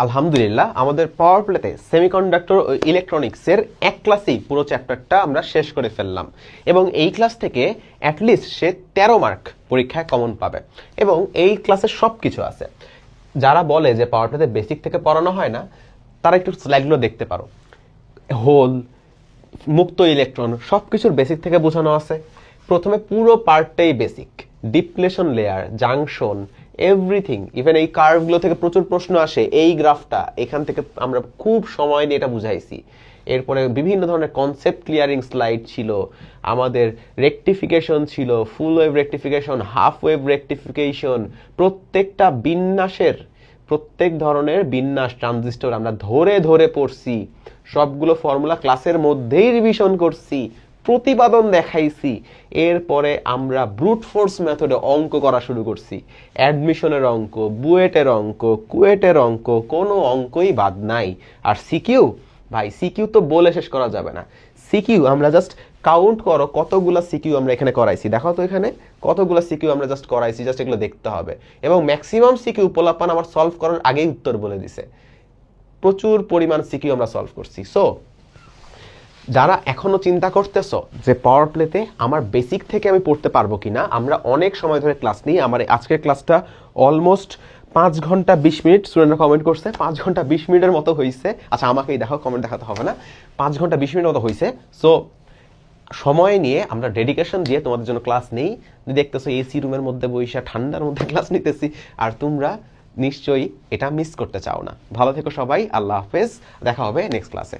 আলহামদুলিল্লাহ আমাদের পাওয়ার প্লেতে সেমিকন্ডাক্টর ও ইলেকট্রনিক্সের এক ক্লাসেই পুরো চ্যাপ্টারটা আমরা শেষ করে ফেললাম এবং এই ক্লাস থেকে অ্যাটলিস্ট সে 13 মার্ক পরীক্ষায় কমন পাবে এবং এই ক্লাসে সব কিছু আছে। যারা বলে যে পাওয়ার প্লেতে বেসিক থেকে পড়ানো হয় না, তারা একটু স্লাইডগুলো দেখতে পারো। হোল, মুক্ত ইলেকট্রন সব কিছুর বেসিক থেকে বোঝানো আছে। প্রথমে পুরো পার্টটাই basic, depletion layer, junction, everything. Even এই কার্ভগুলো থেকে প্রচুর প্রশ্ন আসে। এই গ্রাফটা এখান থেকে আমরা খুব সময় দিয়ে এটা বুঝাইছি। এরপরে বিভিন্ন ধরনের কনসেপ্ট ক্লিয়ারিং স্লাইড ছিল, আমাদের রেকটিফিকেশন ছিল, ফুল wave rectification, half wave rectification, প্রত্যেকটা বিন্যাসের প্রত্যেক ধরনের বিন্যাস ট্রানজিস্টর আমরা ধরে ধরে পড়ছি। সবগুলো ফর্মুলা ক্লাসের মধ্যেই রিভিশন করছি, প্রতিপাদন দেখাইছি। এরপরে আমরা ব্রুট ফোর্স মেথডে অঙ্ক করা শুরু করছি। অ্যাডমিশনের অঙ্ক, বুয়েটের অঙ্ক, কুয়েটের অঙ্ক, কোনো অঙ্কই বাদ নাই। আর সিকিউ, ভাই সিকিউ তো বলে শেষ করা যাবে না। সিকিউ আমরা জাস্ট কাউন্ট করো কতগুলা সিকিউ আমরা এখানে করাইছি। দেখো তো এখানে কতগুলা সিকিউ আমরা জাস্ট করাইছি, জাস্ট এগুলো দেখতে হবে। এবং ম্যাক্সিমাম সিকিউ পোলাপান আমার সলভ করার আগেই উত্তর বলে দিছে। প্রচুর পরিমাণ সিকিউ আমরা সলভ করছি। সো যারা এখনো চিন্তা করতেছো যে পাওয়ার প্লেতে আমার বেসিক থেকে আমি পড়তে পারবো কিনা, আমরা অনেক সময় ধরে ক্লাস নিই। আমার আজকের ক্লাসটা অলমোস্ট 5 ঘন্টা 20 মিনিট, স্টুডেন্টরা কমেন্ট করছে 5 ঘন্টা 20 মিনিটের মতো হয়েছে। আচ্ছা আমাকেই দেখো, কমেন্ট দেখাতে হবে না। 5 ঘন্টা 20 মিনিটের মতো হয়েছে। সো সময় নিয়ে আমরা ডেডিকেশন দিয়ে তোমাদের জন্য ক্লাস নেই। দেখতেছো এসি রুমের মধ্যে বইসা ঠান্ডার মধ্যে ক্লাস নিতেছি, আর তোমরা নিশ্চয়ই এটা মিস করতে চাও না। ভালো থেকো সবাই, আল্লাহ হাফেজ, দেখা হবে নেক্সট ক্লাসে।